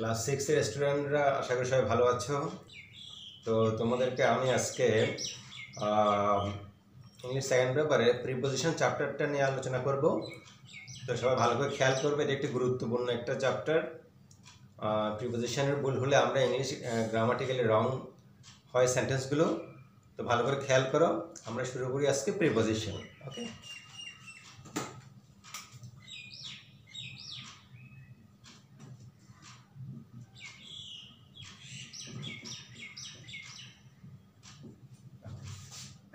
Class 6 এর স্টুডেন্টরা আশা করি সবাই ভালো আছো। তো তোমাদেরকে আমি আজকে ইংলিশ সেকেন্ড পেপারে প্রিপোজিশন চ্যাপ্টারটা নিয়ে আলোচনা করব। তো সবাই ভালো করে খেয়াল করবে, এটা একটি গুরুত্বপূর্ণ একটা চ্যাপ্টার। প্রিপোজিশনের ভুল হলে আমরা ইংলিশ গ্রামাটিক্যালি রং হয় সেন্টেন্সগুলো। তো ভালো করে খেয়াল করো। আমরা শুরু করি আজকে প্রিপোজিশন। ওকে,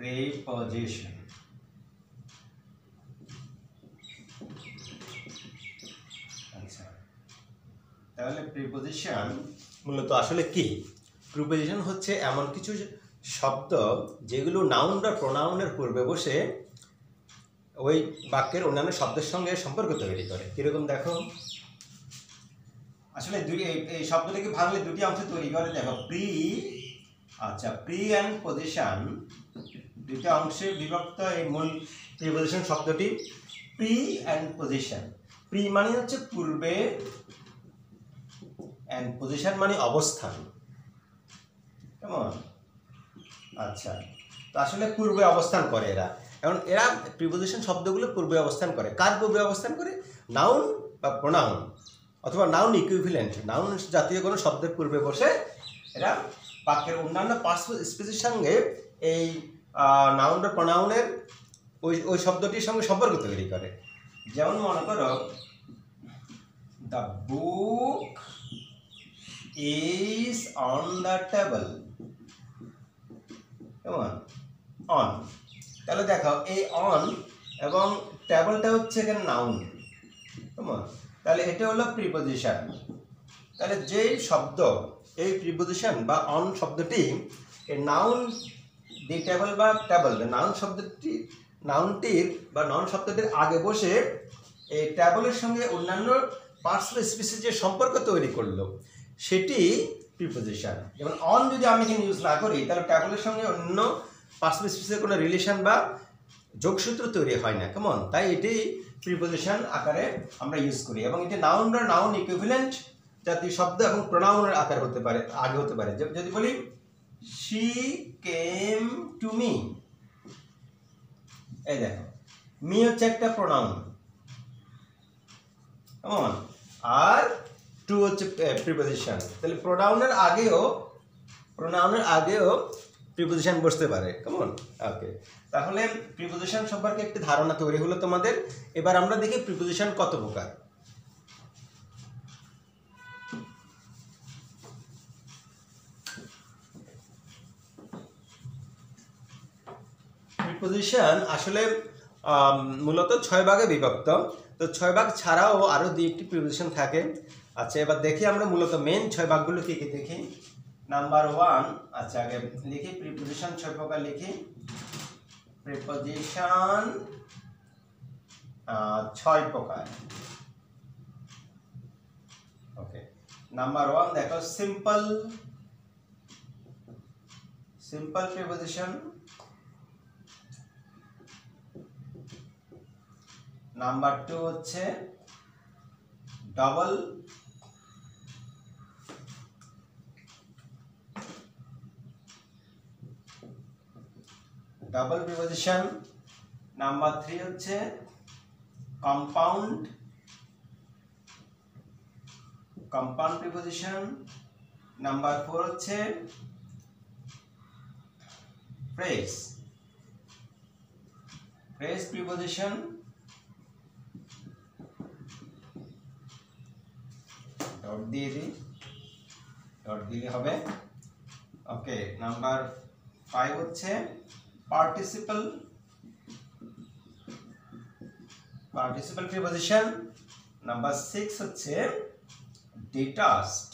preposition. আচ্ছা, তাহলে প্রিপোজিশন মূলত আসলে কি? প্রিপোজিশন হচ্ছে এমন কিছু শব্দ যেগুলো নাউন বা প্রোনাউনের পূর্বে বসে ওই বাক্যের অন্যান্য শব্দের সঙ্গে সম্পর্ক তৈরি করে। কিরকম দেখো, আসলে এই শব্দটাকে ভাঙলে দুটি অংশ তৈরি করে। দেখো, প্রি অ্যান্ড পজিশন দুইটা অংশে বিভক্ত এই মূল প্রিপোজিশন শব্দটি। প্রি অ্যান্ড পজিশন, প্রি মানে হচ্ছে পূর্বে, অ্যান্ড পজিশন মানে অবস্থান। কেমন? আচ্ছা, তো আসলে পূর্বে অবস্থান করে এরা। এখন এরা প্রিপোজিশন শব্দগুলো পূর্বে অবস্থান করে। কার পূর্বে অবস্থান করে? নাউন বা প্রোনাউন অথবা নাউন ইকুইভ্যালেন্ট, নাউন জাতীয় কোনো শব্দের পূর্বে বসে এরা বাক্যের অন্যান্য পার্টস স্পিচের সঙ্গে এই নাউন বা প্রোনাউনের ওই শব্দটির সঙ্গে সম্পর্ক তৈরি করে। যেমন মনে করো, the book is on the table. কেমন? অন। তাহলে দেখো, এই অন এবং টেবলটা হচ্ছে এখানে নাউন। কেমন? তাহলে এটা হলো প্রিপোজিশন। তাহলে যেই শব্দ এই প্রিপোজিশন বা অন শব্দটি এই নাউন দি টেবল বা টেবল নাউন শব্দটি নাউনটির বা নাউন শব্দটির আগে বসে এই টেবলের সঙ্গে অন্যান্য পার্টস স্পিসিস যে সম্পর্ক তৈরি করলো সেটি প্রিপোজিশন। যেমন অন যদি আমি এখানে ইউজ না করি তাহলে টেবলের সঙ্গে অন্য পার্টস স্পিসিসের কোনো রিলেশন বা যোগসূত্র তৈরি হয় না। কেমন? তাই এটি প্রিপোজিশন আকারে আমরা ইউজ করি এবং এটি নাউন বা নাউন ইকুইভ্যালেন্ট জাতীয় শব্দ এবং প্রোনাউনের আকার হতে পারে, আগে হতে পারে। যদি বলি she came to me, এই দেখো, মি হচ্ছে একটা প্রোনাউন। কেমন? আর টু হচ্ছে প্রিপোজিশন। তাহলে প্রোনাউনের আগেও প্রিপোজিশন বসতে পারে। কেমন? ওকে, তাহলে প্রিপোজিশন সম্পর্কে একটি ধারণা তৈরি হলো তোমাদের। এবার আমরা দেখি প্রিপোজিশন কত প্রকার। প্রিপোজিশন আসলে মূলত 6 ভাগে বিভক্ত। তো 6 ভাগ ছাড়াও আরও 2-1টি প্রিপোজিশন থাকে। আচ্ছা, এবার দেখি আমরা মূলত মেন 6 ভাগগুলো কী কী দেখি। নাম্বার 1, আচ্ছা আগে লিখি প্রিপোজিশন 6 প্রকার লিখি। প্রিপোজিশন 6 প্রকার। ওকে, নাম্বার 1 দেখো, সিম্পল প্রিপোজিশন। নাম্বার 2 হচ্ছে ডাবল প্রিপোজিশন। নাম্বার 3 হচ্ছে কম্পাউন্ড প্রিপোজিশন। নাম্বার 4 হচ্ছে ফ্রেজ প্রিপোজিশন। ডট দিয়ে দিই, ডট দিলে হবে। ওকে, নাম্বার 5 হচ্ছে পার্টিসিপল প্রিপোজিশন। নাম্বার 6 হচ্ছে ডিটাচড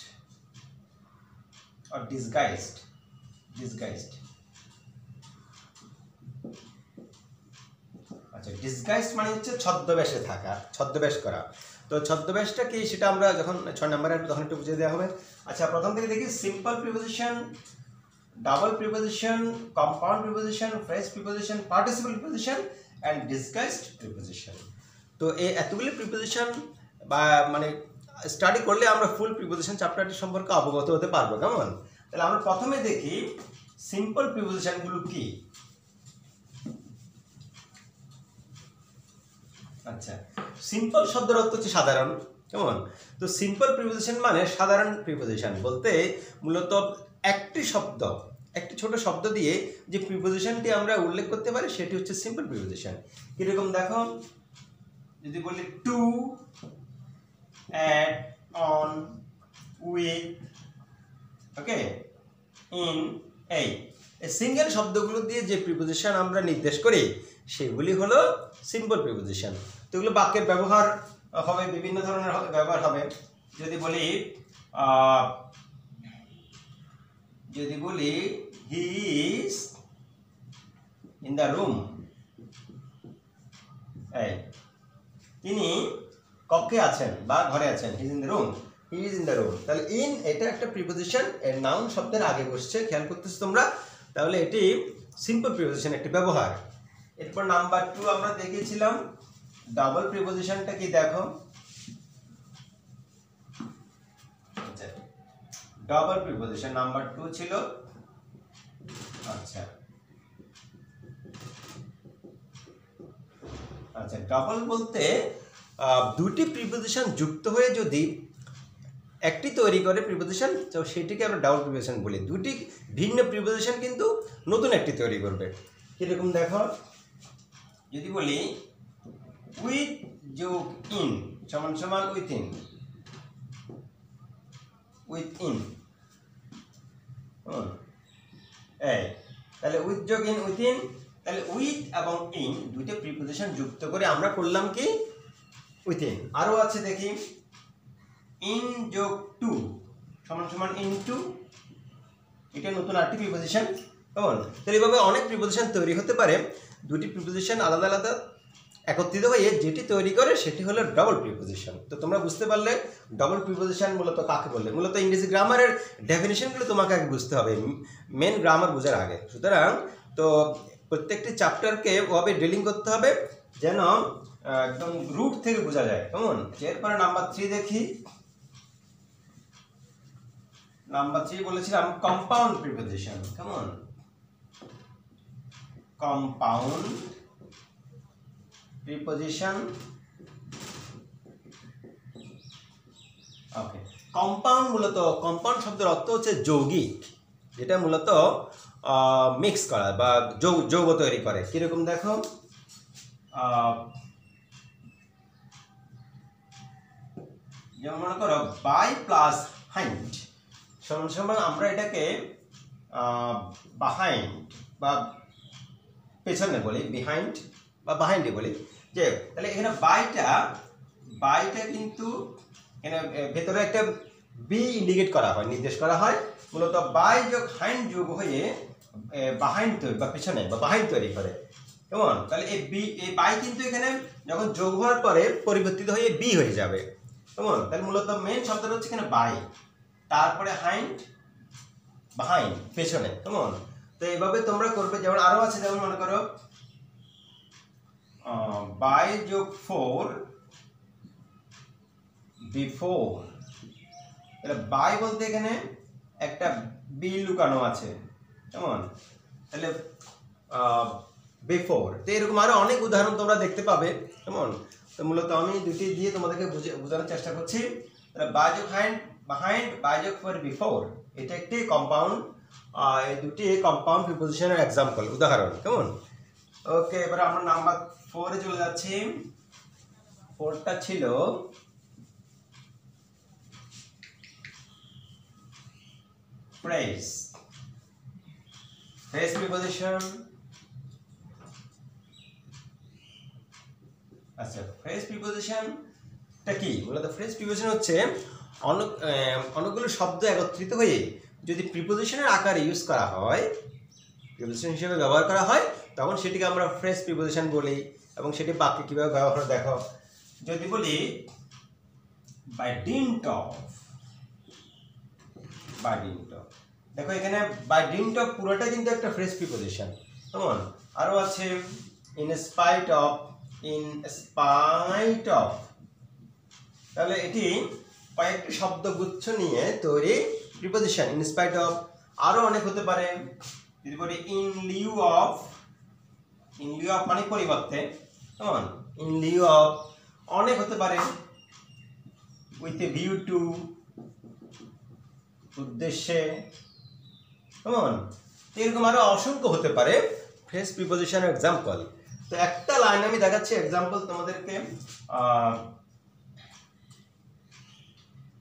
or disguised। আচ্ছা, ডিসগাইজড মানে হচ্ছে ছদ্মবেশে থাকা, ছদ্মবেশ করা। তো ছদ্মবেশটা কি সেটা আমরা যখন 6 নম্বরে তখন একটু বুঝিয়ে দেওয়া হবে। আচ্ছা, প্রথম থেকে দেখি simple preposition, double preposition, compound preposition, phrase preposition, participle preposition and disguised preposition. তো এই এতগুলি প্রিপোজিশন বা মানে স্টাডি করলে আমরা ফুল প্রিপোজিশন চ্যাপ্টারটি সম্পর্কে অবগত হতে পারবো। কেমন? তাহলে আমরা প্রথমে দেখি সিম্পল প্রিপোজিশনগুলো কি। আচ্ছা, সিম্পল শব্দের অর্থ হচ্ছে সাধারণ। কেমন? তো সিম্পল প্রিপোজিশন মানে সাধারণ প্রিপোজিশন বলতে মূলত একটি শব্দ, একটি ছোট শব্দ দিয়ে যে প্রিপোজিশনটি আমরা উল্লেখ করতে পারি সেটি হচ্ছে সিম্পল প্রিপোজিশন। কিরকম দেখো, যদি বলি to, at, on, with, okay, in, এই সিঙ্গেল শব্দগুলো দিয়ে যে প্রিপোজিশন আমরা নির্দেশ করি সেগুলি হলো সিম্পল প্রিপোজিশন। তো এগুলো বাক্যের ব্যবহার হবে, বিভিন্ন ধরনের ব্যবহার হবে। যদি বলি he is in the room, এই তিনি কক্ষে আছেন বা ঘরে আছেন, he is in the room, he is in the room. তাহলে ইন এটা একটা প্রিপোজিশন, এর নাউন শব্দের আগে বসছে, খেয়াল করতেছো তোমরা? তাহলে এটি সিম্পল প্রিপোজিশন একটি ব্যবহার। এরপর নাম্বার 2 আমরা দেখেছিলাম ডাবল প্রিপোজিশনটা কি, দেখো। আচ্ছা, ডাবল প্রিপোজিশন নাম্বার 2 ছিল। আচ্ছা আচ্ছা, ডাবল বলতে দুটি প্রিপোজিশন যুক্ত হয়ে যদি একটি তৈরি করে প্রিপোজিশন, তো সেটিকে আমরা ডাবল প্রিপোজিশন বলি। দুটি ভিন্ন প্রিপোজিশন কিন্তু নতুন একটি তৈরি করবে। কিরকম দেখো, যদি বলি উইথ যোগ ইন সমান সমান উইথ ইন, উইথ ইন, এই তাহলে উইথ যোগ ইন, উইথ ইন, তাহলে উইথ এবং ইন দুইটা প্রিপোজিশন যুক্ত করে আমরা করলাম কি, উইথ ইন। আরও আছে দেখি, ইন যোগ টু সমান সমান ইন টু, এটা নতুন আরেকটি প্রিপোজিশন। কেমন? তাহলে এইভাবে অনেক প্রিপোজিশন তৈরি হতে পারে। দুটি প্রিপোজিশন আলাদা আলাদা একত্রিত হয়ে যেটি তৈরি করে সেটি হলো ডাবল প্রিপোজিশন। তো তোমরা বুঝতে পারলে ডাবল প্রিপোজিশন মূলত কাকে বলে। মূলত ইংরেজি গ্রামারের ডেফিনিশনগুলো তোমাকে আগে বুঝতে হবে মেন গ্রামার বোঝার আগে। সুতরাং তো প্রত্যেকটি চ্যাপ্টারকে ওভাবে ডিলিং করতে হবে যেন একদম রুট থেকে বোঝা যায়। কেমন? এরপরে নাম্বার 3 দেখি। নাম্বার 3 বলেছিলাম কম্পাউন্ড প্রিপোজিশন। কেমন? Compound preposition. ওকে, কম্পাউন্ড মূলত, কম্পাউন্ড শব্দের অর্থ হচ্ছে যৌগিক, যেটা মূলত মিক্স করা বা যৌগ তৈরি করে। কিরকম দেখো, যেমন মনে করো বাই প্লাস হাইন্ড সমান সমান আমরা এটাকে বাহাইন্ড বা পেছনে বলি, বিহাইন্ড বা বাহাইন্ডে বলি। যে তাহলে এখানে বাইটা কিন্তু এখানে ভেতরে একটা বি ইন্ডিকেট করা হয়, নির্দেশ করা হয়। মূলত বাই যোগ হাইন্ড যোগ হয়ে বাহাইন্ড তৈরি বা পেছনে বা বাহাইন্ড তৈরি করে। কেমন? তাহলে এই বাই কিন্তু এখানে যখন যোগ হওয়ার পরে পরিবর্তিত হয়ে বি হয়ে যাবে। কেমন? তাহলে মূলত মেন শব্দটা হচ্ছে এখানে বাই, তারপরে হাইন্ড, বাহাইন্ড পেছনে। কেমন? তো এইভাবে তোমরা করবে। যেমন আরো আছে, যেমন মনে করো বাই যোগ 4 বিফোর। তাহলে বাই বলতে এখানে একটা বি লুকানো আছে। কেমন? তাহলে বিফোর। তো এরকম আরো অনেক উদাহরণ তোমরা দেখতে পাবে। কেমন? তো মূলত আমি দুটি দিয়ে তোমাদেরকে বোঝানোর চেষ্টা করছি। তাহলে বাই যোগ হাইন্ড, বাহাইন্ড, বাই যোগ 4 বিফোর, এটা একটি কম্পাউন্ড। এই দুটি কম্পাউন্ড প্রিপোজিশনের এক্সাম্পল, উদাহরণ। কেমন? ওকে, এবার আমরা নাম্বার 4 এ চলে যাচ্ছি। 4টা ছিল ফ্রেজ, ফ্রেজ প্রিপোজিশন। আচ্ছা, ফ্রেজ প্রিপোজিশনটা কি? মূলত ফ্রেজ প্রিপোজিশন হচ্ছে অনেকগুলো শব্দ একত্রিত হয়ে যদি প্রিপোজিশনের আকারে ইউজ করা হয়, প্রিপোজিশন হিসেবে ব্যবহার করা হয়, তখন সেটিকে আমরা ফ্রেজ প্রিপোজিশন বলি। এবং সেটি বাক্যে কীভাবে ব্যবহার দেখো। যদি বলি by dint of, by dint of, দেখো এখানে বাই ডিন্ট অফ পুরোটা কিন্তু একটা ফ্রেজ প্রিপোজিশন। কেমন? আরও আছে in spite of, in spite of. তাহলে এটি কয়েকটি শব্দগুচ্ছ নিয়ে তৈরি প্রিপোজিশন। ইনস্পাইট অফ আরো অনেক হতে পারে। যদি বলি ইন লিউ অফ মানে পরিবর্তে, কেমন, ইন লিউ অফ অনেক হতে পারে। উইথ এ ভিউ টু উদ্দেশ্যে, কেমন, এরকম আরো অসংখ্য হতে পারে ফ্রেজ প্রিপোজিশনের এক্সাম্পল। তো একটা লাইন আমি দেখাচ্ছি এক্সাম্পল তোমাদেরকে।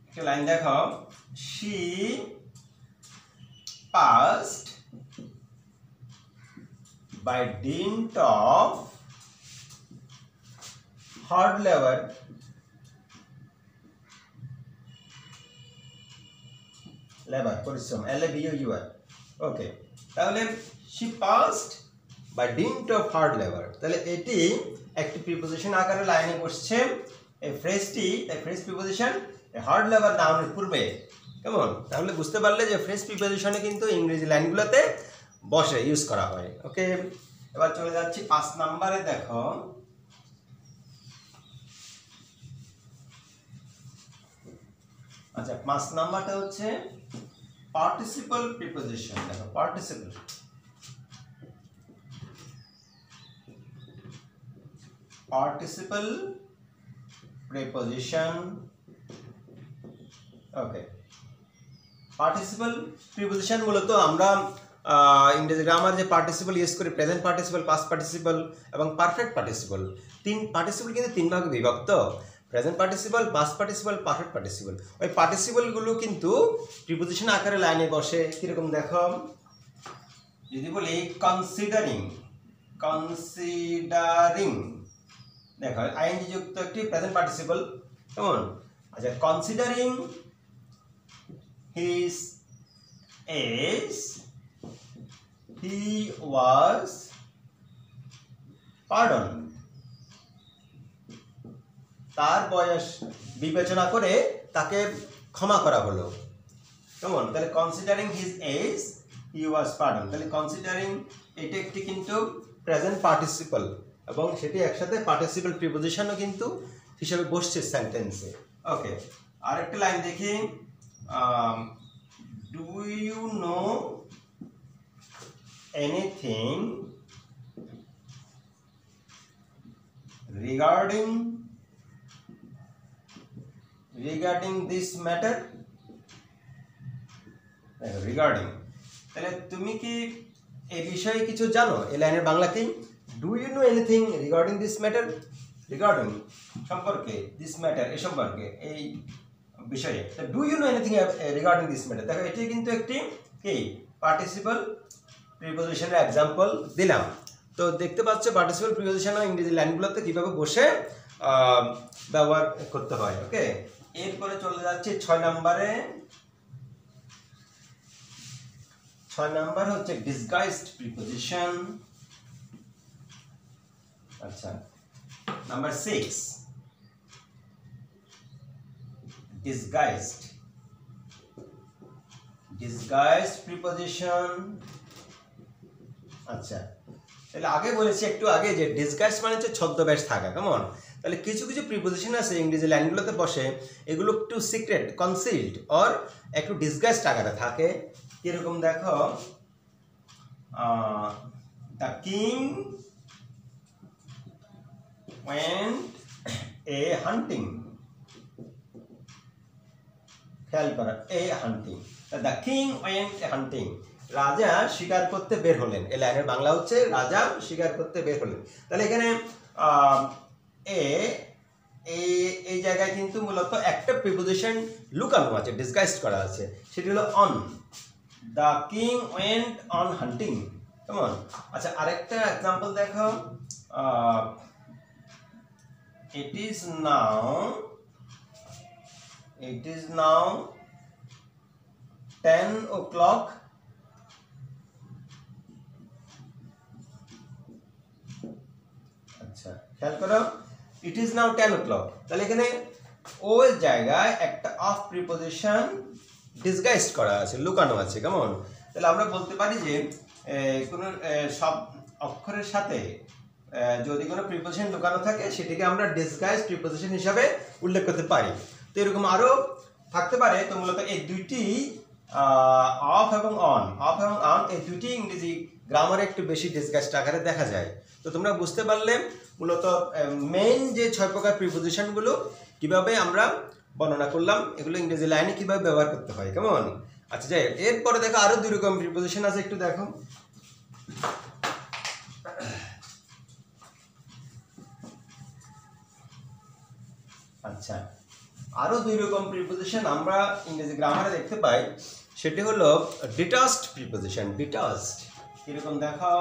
একটা লাইন দেখাও। She passed by dint of hard labor পরিশ্রম, LABOUR। ওকে, তাহলে she passed by dint of hard labor, তাহলে এটি একটি প্রিপোজিশন আকারে লাইনে বসছে। এই ফ্রেজটি, এই ফ্রেজ প্রিপোজিশন হার্ড লেবার নাউনের পূর্বে, কেমন, তাহলে বুঝতে পারলে যে ফ্রেজ প্রিপোজিশনে কিন্তু ইংরেজি লাইনগুলোতে বসে ইউজ করা হয়। ওকে, এবার চলে যাচ্ছি 5 নম্বরে। দেখো, আচ্ছা 5 নাম্বারটা হচ্ছে পার্টিসিপল প্রিপোজিশন। দেখো পার্টিসিপল প্রিপোজিশন। ওকে, পার্টিসিপল প্রিপোজিশন মূলত আমরা ইংরেজি গ্রামার যে পার্টিসিপল ইউজ করি, প্রেজেন্ট পার্টিসিপল, পাস্ট পার্টিসিপল এবং পারফেক্ট পার্টিসিপল। পার্টিসিপল কিন্তু 3 ভাগে বিভক্ত: present participle, past participle, perfect participle. ওই পার্টিসিপলগুলো কিন্তু প্রিপোজিশন আকারে লাইনে বসে। কিরকম দেখো, যদি বলি কনসিডারিং, দেখো আইএনজি যুক্ত একটি প্রেজেন্ট পার্টিসিপল, কেমন। আচ্ছা, considering his age he was pardoned, তার বয়স বিবেচনা করে তাকে ক্ষমা করা হলো, কেমন। তাহলে কনসিডারিং হিজ এজ হি ওয়াজ পার্ডন, তাহলে কনসিডারিং এটা একটি কিন্তু প্রেজেন্ট পার্টিসিপল এবং সেটি একসাথে পার্টিসিপল প্রিপোজিশনও কিন্তু হিসেবে বসছে সেন্টেন্সে। ওকে, আরেকটা লাইন দেখি। Do you know anything regarding this matter? Regarding, তাহলে তুমি কি এই বিষয়ে কিছু জানো? এই লাইনের বাংলা কি? Do you know anything regarding this matter? Regarding সম্পর্কে, দিস ম্যাটার এ সম্পর্কে, এই বিষয়ে। Do you know anything regarding this matter, দেখো এটি কিন্তু একটি কি পার্টিসিপল প্রিপোজিশনের এক্সাম্পল দিলাম। তো দেখতে পাচ্ছ পার্টিসিপল প্রিপোজিশন ইংরেজি লাইনগুলোতে কিভাবে বসে ব্যবহার করতে হয়। ওকে, এরপরে চলে যাচ্ছি 6 নম্বরে। 6 নাম্বার হচ্ছে ডিসগাইজড প্রিপোজিশন। আচ্ছা, নাম্বার 6 ডিসগাইজড প্রিপোজিশন। আচ্ছা, তাহলে আগে বলেছি একটু আগে যে ডিসগাইজ মানে হচ্ছে ছদ্মবেশ থাকা, কেমন। তাহলে কিছু কিছু প্রিপোজিশন আছে ইংরেজি লাইনগুলোতে বসে, এগুলো একটু সিক্রেট, কনসিলড অর একটু ডিসগাইজড আকারে থাকে। কিরকম দেখো, দ্য কিং ওয়েন্ট এ হান্টিং, খেয়াল করা, এ হান্টিং, দ্য কিং ওয়েন্ট এ হান্টিং, রাজা শিকার করতে বের হলেন। এই লাইনের বাংলা হচ্ছে রাজা শিকার করতে বের হলেন। তাহলে এখানে এই জায়গায় কিন্তু মূলত একটা প্রিপোজিশন লুকানো আছে, ডিসগাইজড করা আছে, সেটি হলো on. The king went on hunting, কেমন। আচ্ছা, আরেকটা এক্সাম্পল দেখো। ইট ইজ নাও 10 o'clock আচ্ছা, খেয়াল করো, ইট ইজ নাও 10 o'clock। তাহলে এখানে ওই জায়গায় একটা অফ প্রিপোজিশন ডিসগাইজড করা আছে, লুকানো আছে, কেমন। তাহলে আমরা বলতে পারি যে কোনো সব অক্ষরের সাথে যদি কোনো প্রিপোজিশন লুকানো থাকে সেটিকে আমরা ডিসগাইজড প্রিপোজিশন হিসাবে উল্লেখ করতে পারি। তো এরকম আরও থাকতে পারে। তো মূলত এই দুইটি অফ এবং অন এই দুইটি ইংরেজি গ্রামারে একটু বেশি ডিসকাসড আকারে দেখা যায়। তো তোমরা বুঝতে পারলে মূলত মেইন যে 6 প্রকার প্রিপোজিশনগুলো কিভাবে আমরা বর্ণনা করলাম, এগুলো ইংরেজি লাইনে কিভাবে ব্যবহার করতে হয়, কেমন? আচ্ছা যাই, এরপরে দেখো আরো 2 রকম প্রিপোজিশন আছে, একটু দেখো। আচ্ছা, আরো 2 রকম প্রিপোজিশন আমরা ইংরেজি গ্রামারে দেখতে পাই, সেটি হলো ডিটাচড প্রিপোজিশন। ডিটাচড কিরকম দেখো,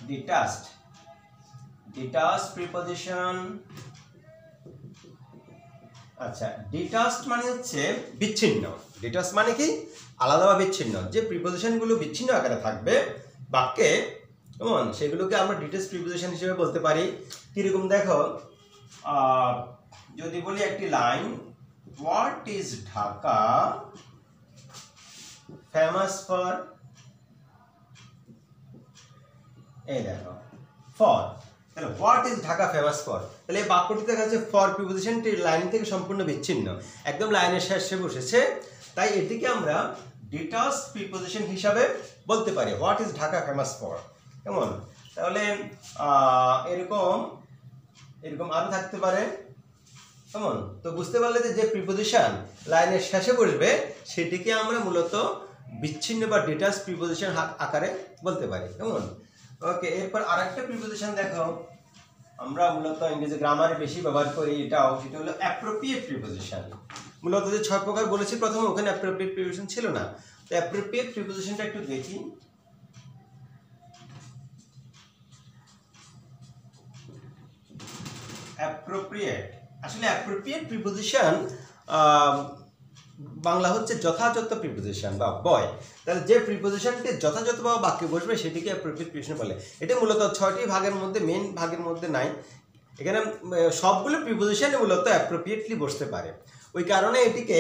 ডিটাচড প্রিপোজিশন। আচ্ছা, ডিটাচড মানে হচ্ছে বিচ্ছিন্ন। ডিটাচড মানে কি? আলাদা বা বিচ্ছিন্ন। যে প্রিপোজিশনগুলো বিচ্ছিন্ন আকারে থাকবে বাক্যে, কেমন, সেগুলোকে আমরা ডিটাচড প্রিপোজিশন হিসেবে বলতে পারি। কিরকম দেখো, যদি বলি একটি line, what is Dhaka famous for, এই দেখো ফর, তাহলে what is Dhaka famous for, তাহলে এই বাক্যটিতে কাছে ফর প্রিপোজিশনটি লাইন থেকে সম্পূর্ণ বিচ্ছিন্ন, একদম লাইনের শেষে বসেছে, তাই এটিকে আমরা ডিটাচড প্রিপোজিশন হিসাবে বলতে পারি, what is Dhaka famous for, কেমন? তাহলে এরকম আরো থাকতে পারে, কেমন? তো বুঝতে পারলে যে প্রিপোজিশন লাইনের শেষে বসবে সেটিকে আমরা মূলত বিচ্ছিন্ন বা ডিটাচড প্রিপোজিশন আকারে বলতে পারি, কেমন? ওকে, এরপর আরেকটা প্রিপোজিশন দেখো, আমরা মূলত ইংরেজি গ্রামারে বেশি ব্যবহার করি, সেটা হলো অ্যাপ্রোপ্রিয়েট প্রিপোজিশন। মূলত যে 6 প্রকার বলেছি প্রথমে, ওখানে অ্যাপ্রোপ্রিয়েট প্রিপোজিশন ছিল না। তো অ্যাপ্রোপ্রিয়েট প্রিপোজিশনটা একটু দেখি। অ্যাপ্রোপ্রিয়েট, আসলে অ্যাপ্রোপ্রিয়েট প্রিপোজিশন বাংলা হচ্ছে যথাযথ প্রিপোজিশন বা বয়। তাহলে যে প্রিপোজিশনটি যথাযথভাবে বাক্যে বসবে সেটিকে অ্যাপ্রোপ্রিয়েট প্রিপোজিশন বলে। এটা মূলত 6টি ভাগের মধ্যে, মেইন ভাগের মধ্যে নাই, এখানে সবগুলো প্রিপোজিশন মূলত অ্যাপ্রোপ্রিয়েটলি বসতে পারে, ওই কারণে এটিকে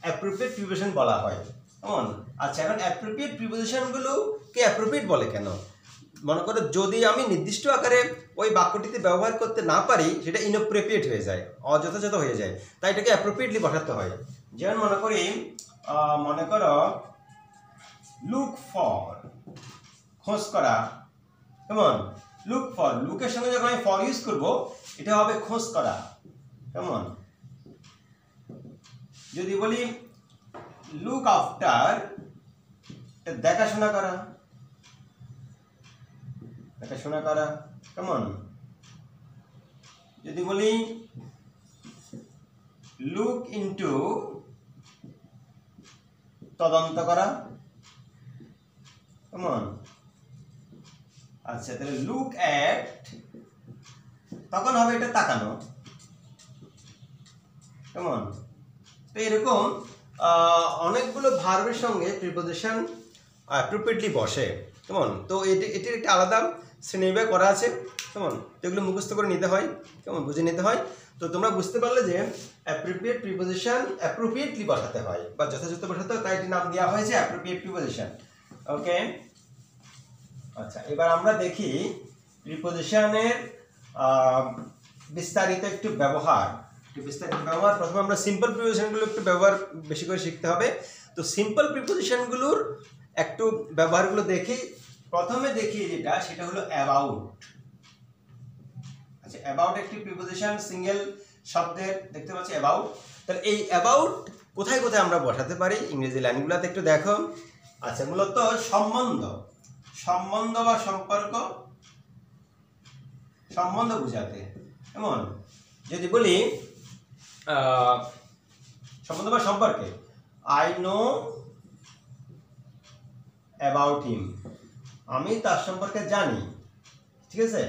অ্যাপ্রোপ্রিয়েট প্রিপোজিশন বলা হয়, কেমন? আচ্ছা, এখন অ্যাপ্রোপ্রিয়েট প্রিপোজিশনগুলোকে অ্যাপ্রোপ্রিয়েট বলে কেন? মনে করো যদি আমি নির্দিষ্ট আকারে ওই বাক্যটিতে ব্যবহার করতে না পারি, সেটা ইনঅ্যাপ্রোপ্রিয়েট হয়ে যায়, অযথাযথ হয়ে যায়, তাই এটাকে অ্যাপ্রোপ্রিয়েটলি বসাতে হয়। যেমন মনে করো লুক ফর, খোঁজ করা, কেমন? লুক ফর, লুকের সঙ্গে যখন আমি ফর ইউজ করব, এটা হবে খোঁজ করা, কেমন? যদি বলি লুক আফটার, দেখাশোনা করা, কেমন? যদি বলি লুক ইনটু, তদন্ত করা, কেমন? আচ্ছা, তাহলে লুক অ্যাট, তখন হবে এটা তাকানো, কেমন? তো এরকম অনেকগুলো ভার্বের সঙ্গে প্রিপোজিশন অ্যাপ্রোপ্রিয়েটলি বসে, কেমন? তো এটির একটা আলাদা শ্রেণীবিভাগ করা আছে, কেমন? এগুলো মুখস্থ করে নিতে হয়, কেমন, বুঝে নিতে হয়। তো তোমরা বুঝতে পারলে যে অ্যাপ্রোপ্রিয়েট প্রিপোজিশন অ্যাপ্রোপ্রিয়েটলি বসাতে হয় বা যথাযথ বসাতে হয়, তাই এটি নাম দেওয়া হয়েছে অ্যাপ্রোপ্রিয়েট প্রিপোজিশন। ওকে, আচ্ছা, এবার আমরা দেখি প্রিপোজিশনের বিস্তারিত একটু ব্যবহার। প্রথমে আমরা সিম্পল প্রিপোজিশনগুলো একটু ব্যবহার বেশি করে শিখতে হবে। তো সিম্পল প্রিপোজিশনগুলোর একটু ব্যবহারগুলো দেখি। প্রথমে দেখি সেটা হলো অ্যাবাউট। আচ্ছা, অ্যাবাউট একটি প্রিপোজিশন, সিঙ্গেল শব্দের, দেখতে পাচ্ছি অ্যাবাউট। তাহলে এই অ্যাবাউট কোথায় কোথায় আমরা বসাতে পারি ইংরেজি লাইনগুলোতে একটু দেখো। আচ্ছা, মূলত সম্বন্ধ বা সম্বন্ধ বোঝাতে, কেমন? যদি বলি সম্বন্ধ বা সম্পর্কে, আই নো অ্যাবাউট হিম, আমি তার সম্পর্কে জানি, ঠিক আছে?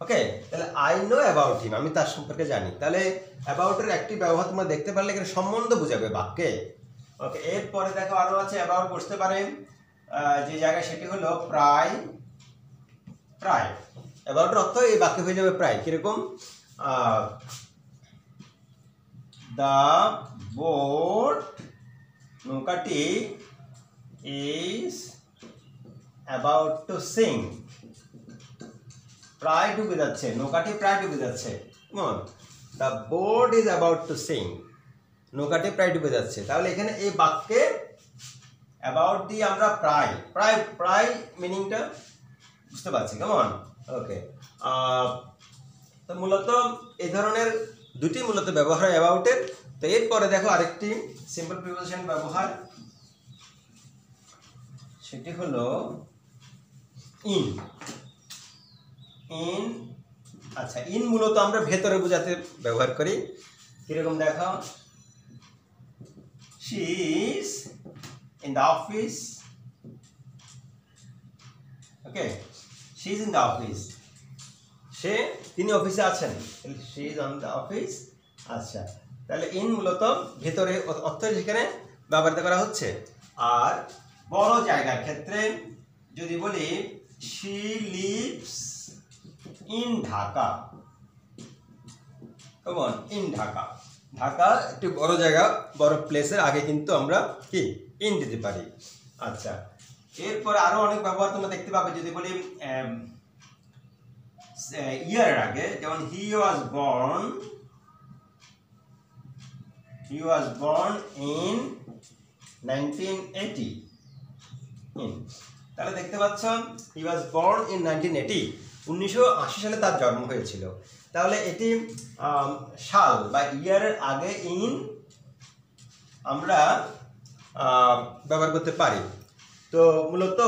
ওকে, তাহলে আই নো অ্যাবাউট হিম, আমি তার সম্পর্কে জানি। তাহলে অ্যাবাউটের একটি ব্যবহার তোমরা দেখতে পারলে এখানে সম্বন্ধ বোঝাবে বাক্যে। ওকে, এরপরে দেখো আরো আছে, অ্যাবাউট বসতে পারে যে জায়গায়, সেটি হলো প্রায়। অ্যাবাউটের অর্থ এই বাক্যে হয়ে যাবে প্রায়। কিরকম? দ্য বোট, নৌকাটি, ইজ অ্যাবাউট টু সিঙ্ক, প্রায় ডুবে যাচ্ছে, নৌকাটি প্রায় ডুবে যাচ্ছে। কেমন? The boat is about to sink, নৌকাটি প্রায় ডুবে যাচ্ছে। তাহলে এখানে এই বাক্যে অ্যাবাউট দিয়ে আমরা প্রায় প্রায় প্রায় মিনিংটা বুঝতে পারছি। কেমন? ওকে, তো মূলত এই ধরনের দুটি মূলত ব্যবহার হয় অ্যাবাউটের। তো এরপরে দেখো আরেকটি সিম্পল প্রিপোজিশন ব্যবহার, সেটি হলো ইন। ইন, আচ্ছা, ইন মূলত আমরা ভেতরে বোঝাতে ব্যবহার করি। কিরকম দেখো, she is in the office. Okay, she is in the office, তিনি অফিসে আছেন, she is on the office. আচ্ছা, তাহলে ইন মূলত ভেতরে অর্থ সেখানে ব্যবহৃত করা হচ্ছে। আর বড় জায়গার ক্ষেত্রে যদি বলি শি লিভস ইন ঢাকা। কেমন? ইন ঢাকা, ঢাকা একটি বড় জায়গা, বড় প্লেসের আগে কিন্তু আমরা কি ইন দিতে পারি। আচ্ছা, এরপরে আরো অনেক ব্যবহার তোমরা দেখতে পাবে। যদি বলি ইয়ারের আগে, যেমন হি ওয়াজ বর্ন ইন 1980। তাহলে দেখতে পাচ্ছ হি ওয়াজ বর্ন ইন 1980, 1980 সালে তার জন্ম হয়েছিল। তাহলে এটি সাল বা ইয়ারের আগে ইন আমরা ব্যবহার করতে পারি। তো মূলত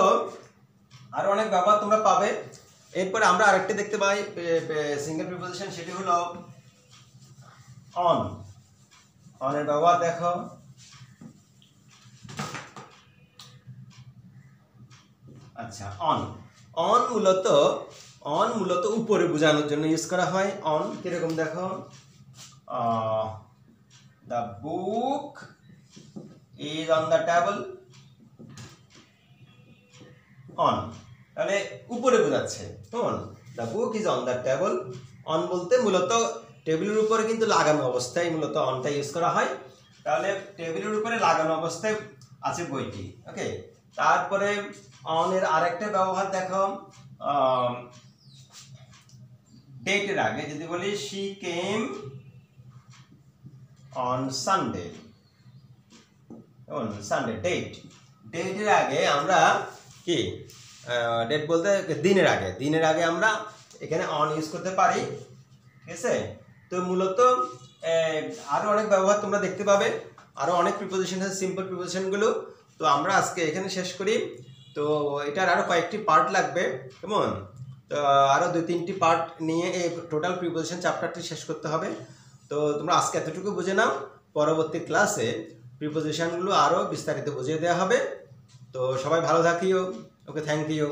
আরো অনেক ব্যবহার তোমরা পাবে। এরপরে আমরা আরেকটি দেখতে পাই সিঙ্গেল প্রিপোজিশন, সেটি হলো অন। অনের ব্যবহার দেখো, আচ্ছা, অন মূলত উপরে বোঝানোর জন্য ইউজ করা হয়। অন কিরকম দেখো, the book is on the table. On তাহলে উপরে বোঝাচ্ছে। কেমন? The book is on the table. On বলতে মূলত টেবিলের উপরে কিন্তু লাগানো অবস্থায় মূলত অনটা ইউজ করা হয়। তাহলে টেবিলের উপরে লাগানো অবস্থায় আছে বইটি। ওকে, তারপরে অনের আরেকটা ব্যবহার দেখো, ডেটের আগে যদি বলি she came on Sunday. Sunday, ডেটের আগে আমরা কি ডেট বলতে দিনের আগে আমরা এখানে অন ইউজ করতে পারি। ঠিক আছে? তো মূলত আরো অনেক ব্যবহার তোমরা দেখতে পাবে, আরো অনেক প্রিপোজিশন আছে, সিম্পল প্রিপোজিশনগুলো। তো আমরা আজকে এখানে শেষ করি। তো এটার আরো কয়েকটি পার্ট লাগবে। কেমন? তো আরো 2-3টি পার্ট নিয়ে এই টোটাল প্রিপোজিশন চ্যাপ্টারটি শেষ করতে হবে। তো তোমরা আজকে এতটুকু বুঝে নাও, পরবর্তী ক্লাসে প্রিপোজিশনগুলো আরো বিস্তারিত বুঝিয়ে দেওয়া হবে। তো সবাই ভালো থাকিও। ওকে, থ্যাংক ইউ।